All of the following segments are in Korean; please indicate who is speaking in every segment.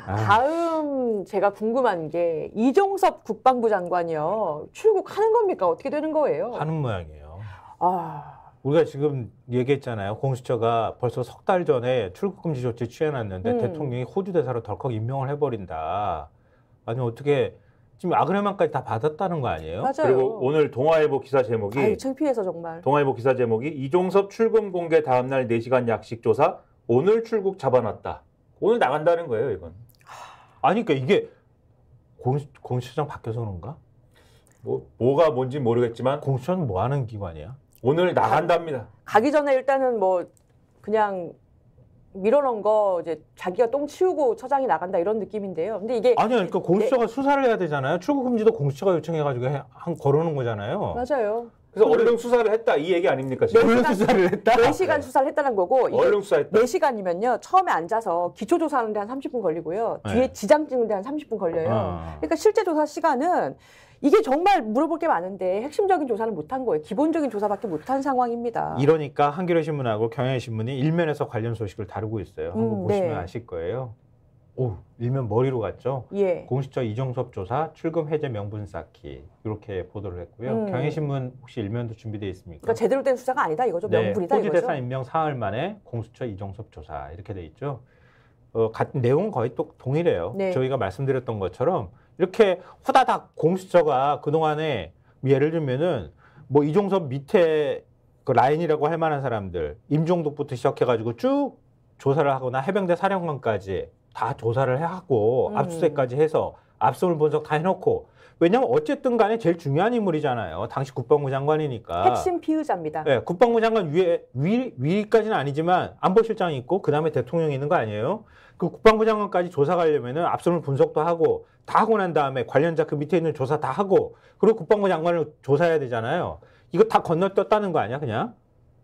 Speaker 1: 다음 제가 궁금한 게 이종섭 국방부 장관이요. 출국하는 겁니까? 어떻게 되는 거예요?
Speaker 2: 하는 모양이에요.
Speaker 1: 아,
Speaker 2: 우리가 지금 얘기했잖아요. 공수처가 벌써 석 달 전에 출국금지 조치 취해놨는데 대통령이 호주 대사로 덜컥 임명을 해버린다. 아니 어떻게 지금 아그레만까지 다 받았다는 거 아니에요?
Speaker 1: 맞아요.
Speaker 3: 그리고 오늘 동아일보 기사 제목이
Speaker 1: 아유, 창피해서 정말.
Speaker 3: 동아일보 기사 제목이 이종섭 출금 공개 다음날 4시간 약식 조사 오늘 출국 잡아놨다. 오늘 나간다는 거예요, 이건.
Speaker 2: 아니 그러니까 이게 공수처장 바뀌어서 그런가?
Speaker 3: 뭐가 뭔지 모르겠지만
Speaker 2: 공수처는 뭐 하는 기관이야?
Speaker 3: 오늘 나간답니다.
Speaker 1: 가기 전에 일단은 뭐 그냥 밀어넣은 거 이제 자기가 똥 치우고 처장이 나간다 이런 느낌인데요. 근데 이게
Speaker 2: 아니요, 그러니까 공수처가 수사를 해야 되잖아요. 출국금지도 공수처가 요청해가지고 걸어놓은 거잖아요.
Speaker 1: 맞아요.
Speaker 3: 그래서 얼른 수사를 했다 이 얘기 아닙니까? 지금?
Speaker 2: 얼른 수사를 했다?
Speaker 1: 4시간 수사를 했다는 거고 이게
Speaker 3: 얼른 수사했다.
Speaker 1: 4시간이면요. 처음에 앉아서 기초조사하는데 한 30분 걸리고요. 뒤에
Speaker 2: 네.
Speaker 1: 지장 찍는데 한 30분 걸려요. 그러니까 실제 조사 시간은 이게 정말 물어볼 게 많은데 핵심적인 조사를 못한 거예요. 기본적인 조사밖에 못한 상황입니다.
Speaker 2: 이러니까 한겨레신문하고 경향신문이 일면에서 관련 소식을 다루고 있어요. 한번 보시면
Speaker 1: 네.
Speaker 2: 아실 거예요. 오, 일면 머리로 갔죠.
Speaker 1: 예.
Speaker 2: 공수처 이종섭 조사 출금 해제 명분 쌓기 이렇게 보도를 했고요. 경향신문 혹시 일면도 준비되어 있습니까?
Speaker 1: 그러니까 제대로 된 수사가 아니다 이거죠.
Speaker 2: 네,
Speaker 1: 명분이다
Speaker 2: 호주
Speaker 1: 이거죠.
Speaker 2: 대사 임명 사흘 만에 공수처 이종섭 조사 이렇게 돼 있죠. 같은 내용은 거의 또 동일해요.
Speaker 1: 네.
Speaker 2: 저희가 말씀드렸던 것처럼 이렇게 호다닥 공수처가 그동안에 예를 들면은 뭐 이종섭 밑에 그 라인이라고 할 만한 사람들 임종덕부터 시작해가지고 쭉 조사를 하거나 해병대 사령관까지 다 조사를 하고 압수수색까지 해서 압수물 분석 다 해놓고 왜냐하면 어쨌든 간에 제일 중요한 인물이잖아요. 당시 국방부 장관이니까.
Speaker 1: 핵심 피의자입니다.
Speaker 2: 네, 국방부 장관 위까지는 아니지만 안보실장이 있고 그 다음에 대통령이 있는 거 아니에요? 그 국방부 장관까지 조사 가려면은 압수물 분석도 하고 다 하고 난 다음에 관련자 그 밑에 있는 조사 다 하고 그리고 국방부 장관을 조사해야 되잖아요. 이거 다 건너뛰었다는 거 아니야, 그냥?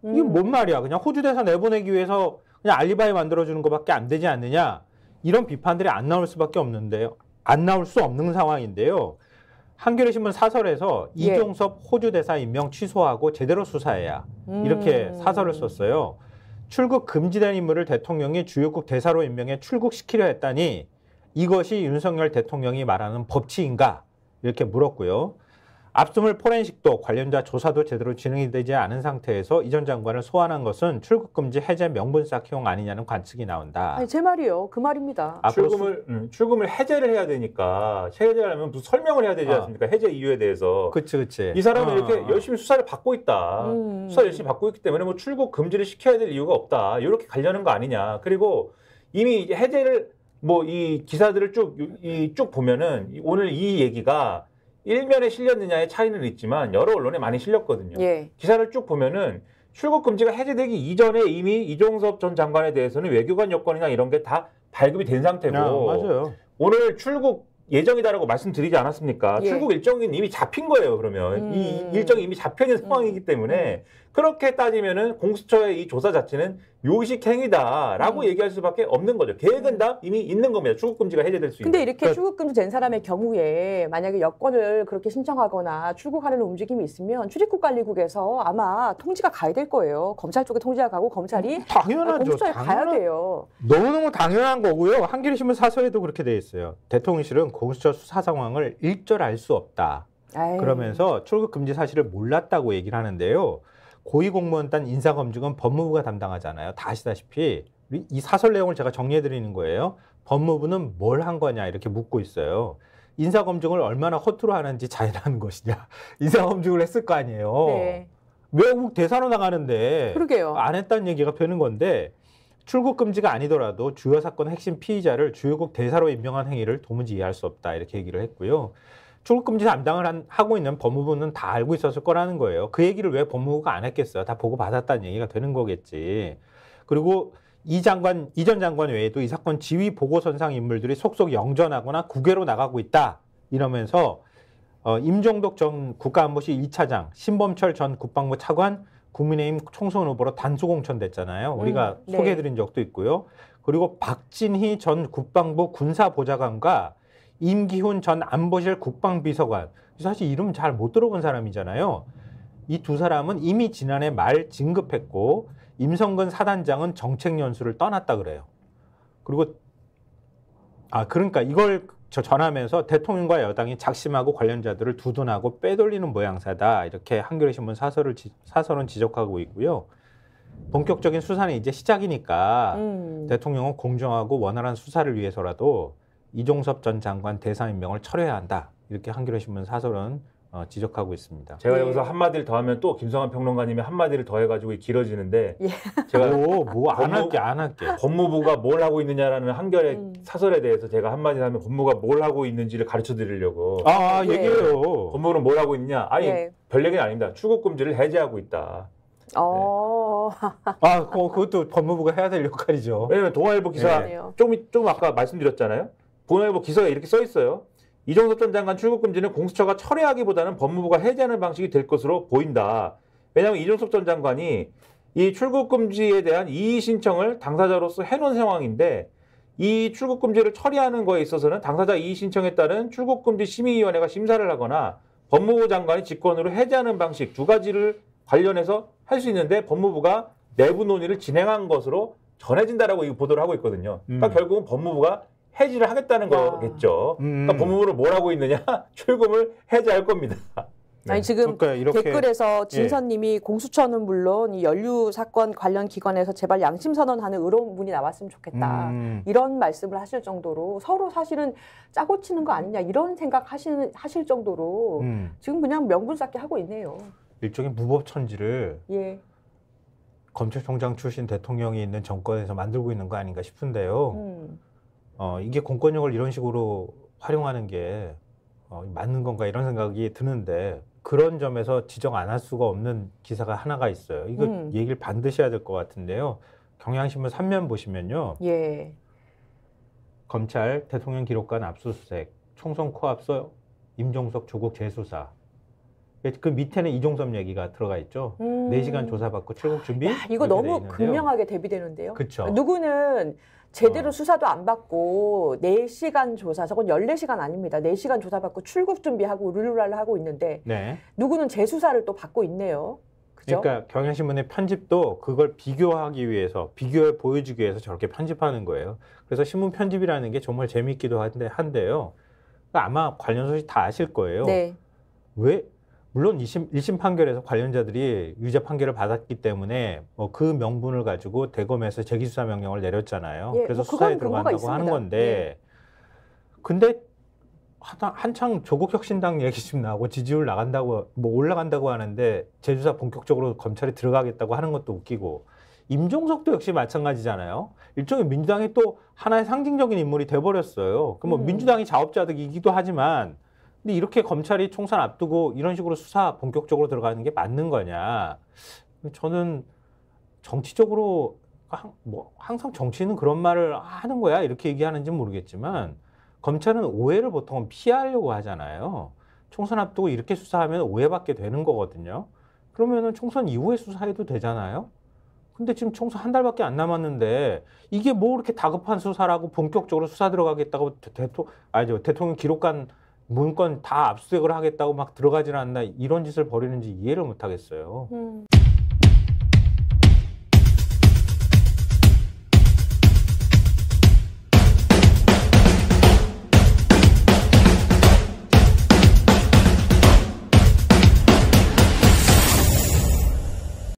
Speaker 2: 이게 뭔 말이야? 그냥 호주 대사 내보내기 위해서 그냥 알리바이 만들어주는 것밖에 안 되지 않느냐? 이런 비판들이 안 나올 수밖에 없는데요. 안 나올 수 없는 상황인데요. 한겨레신문 사설에서
Speaker 1: 예.
Speaker 2: 이종섭 호주 대사 임명 취소하고 제대로 수사해야 이렇게 사설을 썼어요. 출국 금지된 인물을 대통령이 주요국 대사로 임명해 출국시키려 했다니 이것이 윤석열 대통령이 말하는 법치인가? 이렇게 물었고요. 압수물 포렌식도 관련자 조사도 제대로 진행이 되지 않은 상태에서 이 전 장관을 소환한 것은 출국금지 해제 명분 쌓기용 아니냐는 관측이 나온다.
Speaker 1: 아니, 제 말이요. 그 말입니다.
Speaker 3: 출금을 해제를 해야 되니까 해제하려면 무슨 설명을 해야 되지 않습니까? 해제 이유에 대해서.
Speaker 2: 그치.
Speaker 3: 이 사람은 이렇게 열심히 수사를 받고 있다. 수사 열심히 받고 있기 때문에 뭐 출국 금지를 시켜야 될 이유가 없다. 이렇게 가려는 거 아니냐. 그리고 이미 해제를 뭐 이 기사들을 쭉 보면은 오늘 이 얘기가 일면에 실렸느냐의 차이는 있지만 여러 언론에 많이 실렸거든요.
Speaker 1: 예.
Speaker 3: 기사를 쭉 보면은 출국 금지가 해제되기 이전에 이미 이종섭 전 장관에 대해서는 외교관 여건이나 이런 게 다 발급이 된 상태고
Speaker 2: 맞아요.
Speaker 3: 오늘 출국 예정이다라고 말씀드리지 않았습니까?
Speaker 1: 예.
Speaker 3: 출국 일정이 이미 잡힌 거예요. 그러면 이 일정이 이미 잡혀 있는 상황이기 때문에 그렇게 따지면은 공수처의 이 조사 자체는 요식행위다라고 얘기할 수밖에 없는 거죠. 계획은 다 이미 있는 겁니다. 출국금지가 해제될 수 있는.
Speaker 1: 근데 이렇게 출국금지 된 사람의 경우에 만약에 여권을 그렇게 신청하거나 출국하려는 움직임이 있으면 출입국관리국에서 아마 통지가 가야 될 거예요. 검찰 쪽에 통지가 가고 검찰이
Speaker 2: 당연하죠.
Speaker 1: 공수처에 가야 돼요.
Speaker 2: 너무너무 당연한 거고요. 한겨레신문 사설에도 그렇게 돼 있어요. 대통령실은 공수처 수사 상황을 일절 알 수 없다.
Speaker 1: 아이.
Speaker 2: 그러면서 출국 금지 사실을 몰랐다고 얘기를 하는데요. 고위공무원단 인사검증은 법무부가 담당하잖아요. 다 아시다시피 이 사설 내용을 제가 정리해 드리는 거예요. 법무부는 뭘 한 거냐 이렇게 묻고 있어요. 인사검증을 얼마나 허투루 하는지 자인하는 것이냐. 인사검증을 했을 거 아니에요.
Speaker 1: 네.
Speaker 2: 외국 대사로 나가는데
Speaker 1: 그러게요.
Speaker 2: 안 했다는 얘기가 되는 건데 출국 금지가 아니더라도 주요 사건 핵심 피의자를 주요국 대사로 임명한 행위를 도무지 이해할 수 없다 이렇게 얘기를 했고요. 출국금지 담당을 하고 있는 법무부는 다 알고 있었을 거라는 거예요. 그 얘기를 왜 법무부가 안 했겠어요? 다 보고 받았다는 얘기가 되는 거겠지. 그리고 이 전 장관 외에도 이 사건 지휘 보고선상 인물들이 속속 영전하거나 국외로 나가고 있다. 이러면서 임종덕 전 국가안보실 2차장, 신범철 전 국방부 차관, 국민의힘 총선 후보로 단수공천됐잖아요. 우리가
Speaker 1: 네.
Speaker 2: 소개해드린 적도 있고요. 그리고 박진희 전 국방부 군사보좌관과 임기훈 전 안보실 국방비서관, 사실 이름 잘 못 들어본 사람이잖아요. 이 두 사람은 이미 지난해 말 진급했고 임성근 사단장은 정책연수를 떠났다 그래요. 그리고 그러니까 이걸 전하면서 대통령과 여당이 작심하고 관련자들을 두둔하고 빼돌리는 모양새다. 이렇게 한겨레 신문 사설은 지적하고 있고요. 본격적인 수사는 이제 시작이니까 대통령은 공정하고 원활한 수사를 위해서라도 이종섭 전 장관 대사 임명을 철회해야 한다. 이렇게 한겨레 신문 사설은 지적하고 있습니다.
Speaker 3: 제가
Speaker 1: 예.
Speaker 3: 여기서 한마디를 더하면 또 김성환 평론가님이 한마디를 더해가지고 길어지는데 제가
Speaker 2: 뭐 안 할게.
Speaker 3: 법무부가 뭘 하고 있느냐라는 한겨레 사설에 대해서 제가 한마디 하면 법무부가 뭘 하고 있는지를 가르쳐 드리려고.
Speaker 1: 예.
Speaker 2: 얘기해요.
Speaker 3: 법무부는 뭘 하고 있느냐? 아니
Speaker 1: 예.
Speaker 3: 별 얘기는 아닙니다. 출국 금지를 해제하고 있다.
Speaker 2: 그것도 법무부가 해야 될 역할이죠.
Speaker 3: 왜냐면 동아일보 기사
Speaker 1: 네.
Speaker 3: 좀 아까 말씀드렸잖아요. 동아일보 기사가 이렇게 써 있어요. 이종섭 전 장관 출국 금지는 공수처가 철회하기보다는 법무부가 해제하는 방식이 될 것으로 보인다. 왜냐하면 이종섭 전 장관이 이 출국 금지에 대한 이의 신청을 당사자로서 해놓은 상황인데 이 출국 금지를 처리하는 거에 있어서는 당사자 이의 신청에 따른 출국 금지 심의위원회가 심사를 하거나 법무부 장관이 직권으로 해제하는 방식 두 가지를 관련해서 할 수 있는데 법무부가 내부 논의를 진행한 것으로 전해진다라고 이 보도를 하고 있거든요. 그러니까 결국은 법무부가 해지를 하겠다는 거겠죠. 그러니까 법무부는 뭘 하고 있느냐? 출금을 해제할 겁니다.
Speaker 1: 아니 지금
Speaker 2: 그러니까 이렇게,
Speaker 1: 댓글에서 진선님이 공수처는 물론 이 연루 사건 관련 기관에서 제발 양심 선언하는 의료문이 나왔으면 좋겠다. 이런 말씀을 하실 정도로 서로 사실은 짜고 치는 거 아니냐 이런 생각 하실 정도로 지금 그냥 명분 쌓기 하고 있네요.
Speaker 2: 일종의 무법천지를
Speaker 1: 예.
Speaker 2: 검찰총장 출신 대통령이 있는 정권에서 만들고 있는 거 아닌가 싶은데요. 이게 공권력을 이런 식으로 활용하는 게 맞는 건가 이런 생각이 드는데 그런 점에서 지적 안 할 수가 없는 기사가 하나가 있어요. 이거 얘기를 반드시 해야 될 것 같은데요. 경향신문 3면 보시면요.
Speaker 1: 예.
Speaker 2: 검찰 대통령 기록관 압수수색, 총선 코앞서 임종석 조국 재수사. 그 밑에는 이종섭 얘기가 들어가 있죠. 4시간 조사받고 출국 준비.
Speaker 1: 이거 너무 극명하게 대비되는데요.
Speaker 2: 그렇죠.
Speaker 1: 누구는 제대로 수사도 안 받고 4시간 조사, 저건 14시간 아닙니다. 4시간 조사받고 출국 준비하고 룰루랄라 하고 있는데
Speaker 2: 네.
Speaker 1: 누구는 재수사를 또 받고 있네요. 그죠?
Speaker 2: 그러니까 경향신문의 편집도 그걸 비교하기 위해서, 비교해 보여주기 위해서 저렇게 편집하는 거예요. 그래서 신문 편집이라는 게 정말 재미있기도 한데요. 아마 관련 소식 다 아실 거예요.
Speaker 1: 네.
Speaker 2: 물론 1심 판결에서 관련자들이 유죄 판결을 받았기 때문에 그 명분을 가지고 대검에서 재기수사 명령을 내렸잖아요.
Speaker 1: 예,
Speaker 2: 그래서
Speaker 1: 그건
Speaker 2: 수사에
Speaker 1: 근거가
Speaker 2: 들어간다고 하는
Speaker 1: 있습니다.
Speaker 2: 건데
Speaker 1: 예.
Speaker 2: 근데 한창 조국혁신당 얘기 좀 나오고 지지율 나간다고 올라간다고 하는데 재수사 본격적으로 검찰이 들어가겠다고 하는 것도 웃기고 임종석도 역시 마찬가지잖아요. 일종의 민주당이 또 하나의 상징적인 인물이 돼버렸어요. 그럼 민주당이 자업자득이기도 하지만 근데 이렇게 검찰이 총선 앞두고 이런 식으로 수사 본격적으로 들어가는 게 맞는 거냐? 저는 정치적으로 항상 정치는 그런 말을 하는 거야 이렇게 얘기하는지는 모르겠지만 검찰은 오해를 보통은 피하려고 하잖아요. 총선 앞두고 이렇게 수사하면 오해받게 되는 거거든요. 그러면은 총선 이후에 수사해도 되잖아요. 근데 지금 총선 한 달밖에 안 남았는데 이게 뭐 이렇게 다급한 수사라고 본격적으로 수사 들어가겠다고 대통령 기록관 문건 다 압수수색을 하겠다고 막 들어가질 않나 이런 짓을 벌이는지 이해를 못 하겠어요.